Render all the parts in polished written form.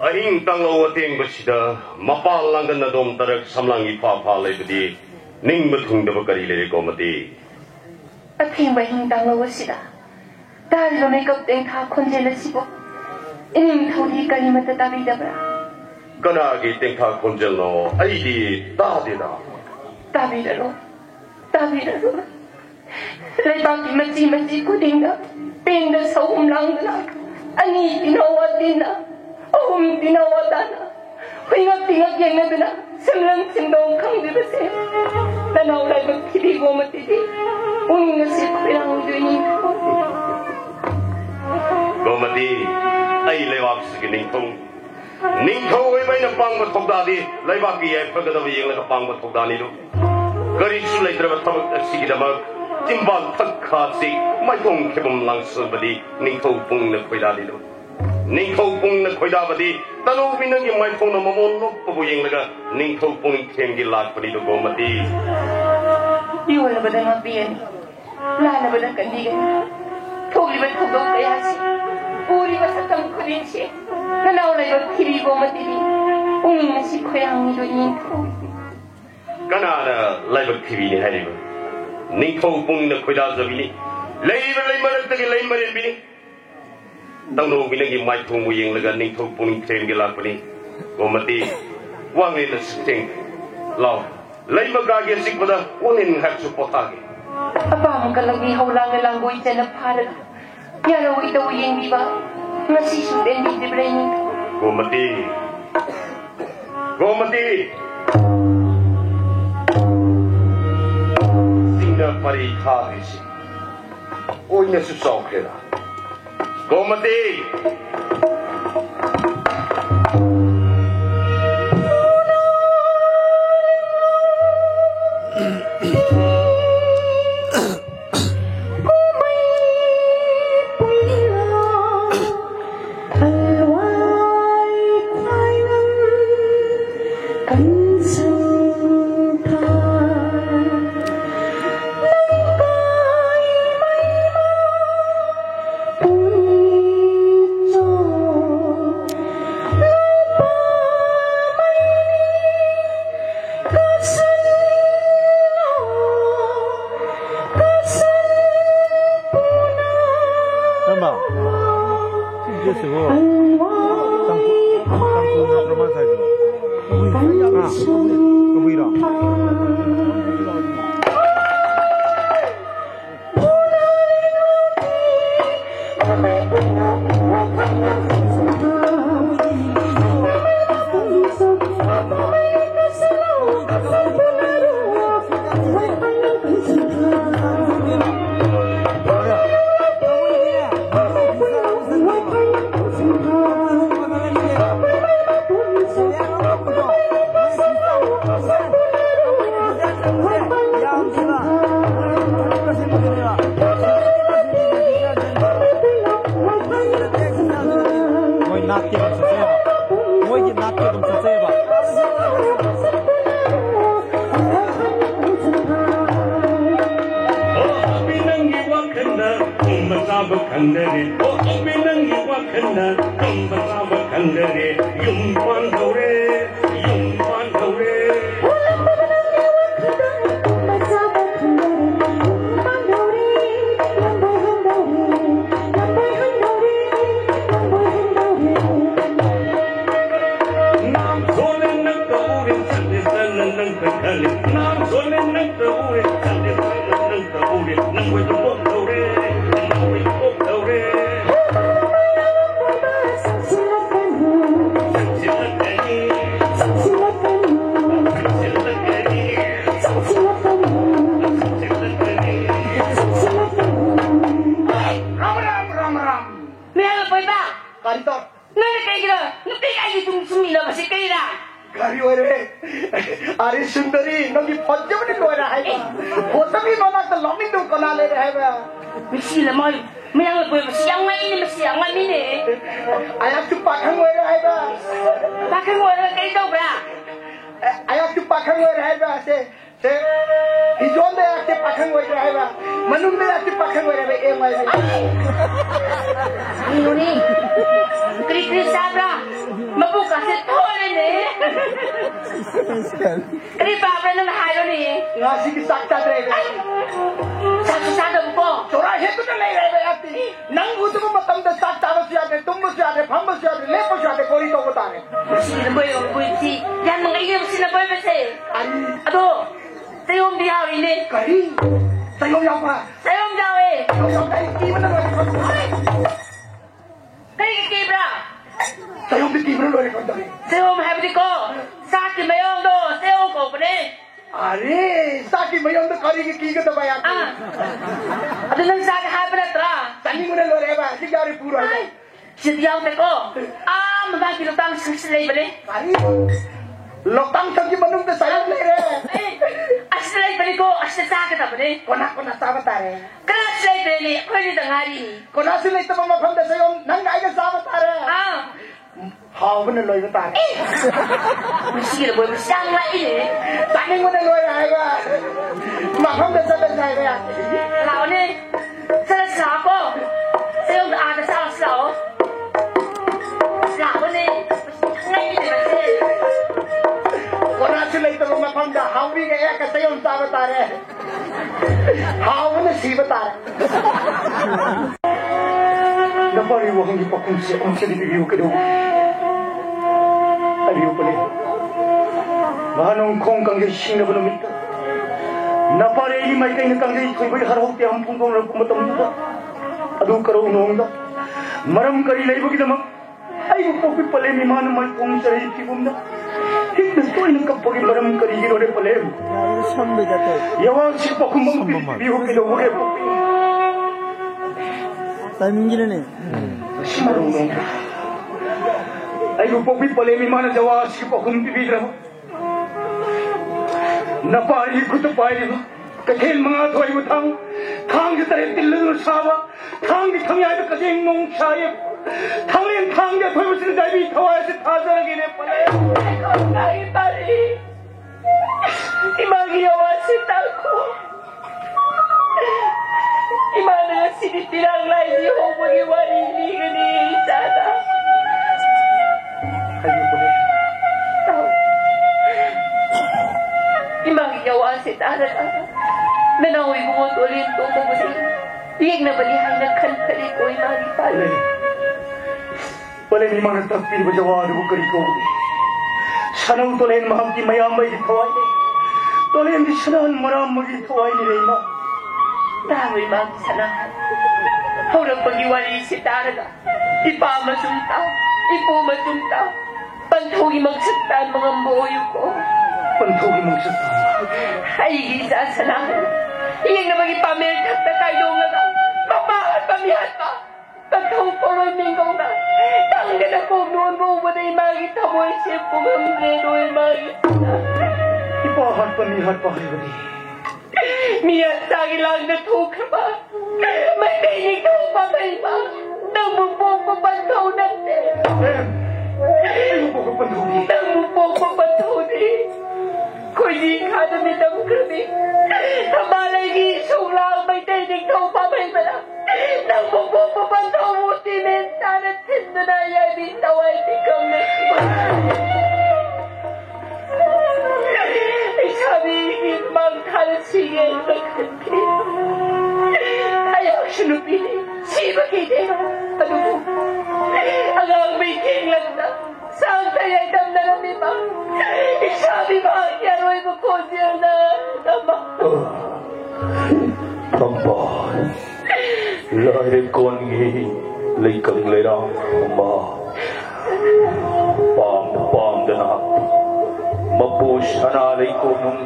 Ahing tanglaw ating basida, mapalangan na dom tarak samlang ipapalay budi, ning betung da bakari le ko mati. Ating bahing tanglaw basida, dahil may kapteng ta konjela sibo, ining tawdi kali matatabi da bra. Kanagi teng ta konjel no, ay di tabi da. Tabi da lo. Leibaki maci kudinga, pinda sa umlang na, ani tinawatin na. Tinawatan Pingat-pingat yang na semlang sindong kang di base Tanaw lang magkili ko matiti Uning nasip pilang duwing Gomati ay lewak sige ningtong Ningtong ay may napang matugdadi Laibaki ay pagkadawi yung napang matugdani do Gari sulay drabat tabag at sige damag Timbal tagkasi may kong kibong lang sulbadi Ningtong pong nagpaydadi do Ningkau pung na koida badi talo binang yung may pung na mamonok pabuyeng laga ningkau pung kengi lag padi do gomati Iwa na ba na nga biyan Lala ba na kandigan Tugli ba tugog kaya si Uri ba sa tangkulin siya Nanaulay ba kiri gomati ni Ungin na si kuyang nido ningkau Kana na lay ba kiri ni hari ba Ningkau pung na koida zabi ni Lay marag tagi lay marin bini Tang no binagi mai thung muyeng laga ning thok puning train gila pani gomati wang ni sting law lai maga ge sik pada unin har su pota ge Apa mong kalagi haulang lang boy na para Yaro ito uyeng di ba Ngasi su bendi di brain Gomati Tingna pari khagisi Oy na su saukela Gomati mabuka si Tony ni. Kani pa pa na hayo ni. Ngasi ki sakta tre. Sakta mo. Chora he to na lai rai ati. Nang gutu mo matam da sakta ba siya de tum siya de pham siya de le siya de kori to bata ne. Sinaboy ang buiti. Yan mga iyo sinaboy ba si? Ado. Sayom di hari ni. Kari. Sayom yang pa. Sayom daw eh. Sayom kay ki man na. Kay kibra. Sayom di ki man lo re kon dai. Sayom happy ko. Saki mayong do. Sayom ko pa ni. Are saki mayong do kari ki ga da ba ya. Ado nang saki happy na tra. Tani mo na lo re ba. Si gari puro ai. Sidiyaw me ko. Mabaki lo tang silay ba ni? Kari. Lokang tagi manung da sayom le re. Asilay ba ni ko? Asilay sakit ba ni? Kona sa ba tare. Kana silay ba ni? Ko ni tangari ni. Kona silay ta ma pham da sayom nang ai ga sa ba tare. How na loy ba tare. Sige boy, sang la ini. Tani mo na loy ai ba. Ma pham da sa ba tare ya. Lao ni. Sa ko. Sayom da ada sa sao. Lao ni. Ngay ni ba si? Kona silay ta ma pham da how bi ga ya ka sayom sa ba tare. How na si ba tare. Napari wo hangi pa kung siya di bibiyo ka daw. Aliyo pala. Manong kong kang yasing na ba namin ka? Napari imay kayo na kang yasing ko'y harahok ti ampung kong nagpumatang da. Ado ka raw noong da. Maram ka rilay ba kinamang? Ay mapopi pala may manamay kong sa hikibom na. Hignas ko ay nagkapagin maram ka rin gino rin pala. Yawag siya pa kung mga bibiyo ka daw. Wag po. Timing gila nih. Si marunong ka. Ay lupopi pala may mana jawa si pa kung bibira mo. Napari ko to pari mo. Kakil mga tuway mo tang. Kang kita rin tilang sawa. Kang kita may ay kasing nung sayap. Tangin kang kita tuway mo sila dahil kaway si taza na gini pala. Ikaw na itari. Imaginawa si Tako. Imana nga sinitilang lai di ho magiwari liga ni Isada. Kayo po rin. Imaginawa si Tara. Nanahoy mo ulit to mo din. Iyag na balihay ng kalkali ko imagipala. Pala may mga nagtagpil ba jawa ano ko kariko. Sanang tuloyin mahamti mayamay itaway. Tuloyin di sanahan maramag itaway ni Reyma. Tamoy magsanahan. Hurang pag-iwali si Taraga. Ipamasumta. Ipumasumta. Pantugi magsagtaan mga mbuoyo ko. Pantugi magsagtaan? Ay, isasanahan. Iyang na mag-ipamerkat na tayo nga ka. Papahat pamihat pa. Pagkong poroy mingkong na. Tangga na kong noon mo ba na imagit hamoy siya kung hambreno imagit na. Ipahat pamihat pa kayo di. Miyat sagi lang na tuka ba? May tinig ka pa kayo ba? Nang bubong papantaw natin. Ay, bubong papantaw di. Nang bubong papantaw di. Kundi ka na mitang krami. Tamalay gisong lang may tinig ka pa kayo ba? Nang bubong papantaw mo timenta natin na nayay bitaway tikam na siya. Sabihin magkalasigan na kanti. Ayaw sinupili. Siba kiti. Ano mo? Ang may kinglan na. Saan tayo dam na namin ba? Isabi ba ang yaroy mo ko siya na nama? Tambahan. Lahir ko ngi. Laikang lerang. Tamba. Pam na na. Mapos analay ko nung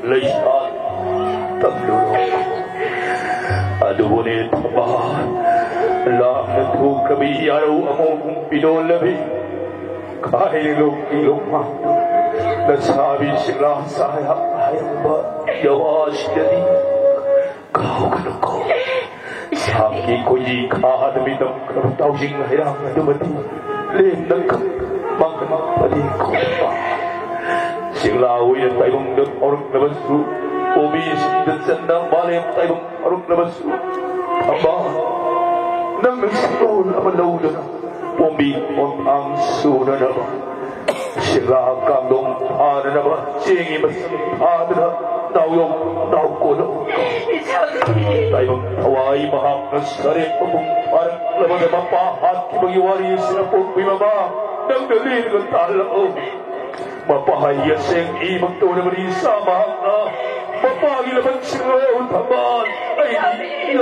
laysan tagluro. Adunit tabahan. Lang na to kami araw ako kung pinolabi. Kahit ilong mando. Nasabi sila sa hayang ba? Yawas jadi. Kau ko. Sabi ko di kahanamin ng karutawsing hayang na dumating. Len nagkamagpapali ko pa. Singlawi at taibong ng orok na basu. Umisi at sandang balay at taibong orok na basu. Aba, nang nagsigaw na malaw na. 봄비온 방수는 나봐 시가 감동 하는 나봐 쟁이 맞으면 하느라 나오용 나오고는 나이번 하와이 마함 사례 뿜뿜 하는 나보다 바빠 하키버기 와리스나 뿜비마마 명들리는 건 달라 Mapahaya sing ibang to naman isa mahal na mapahila man siya utaman ay di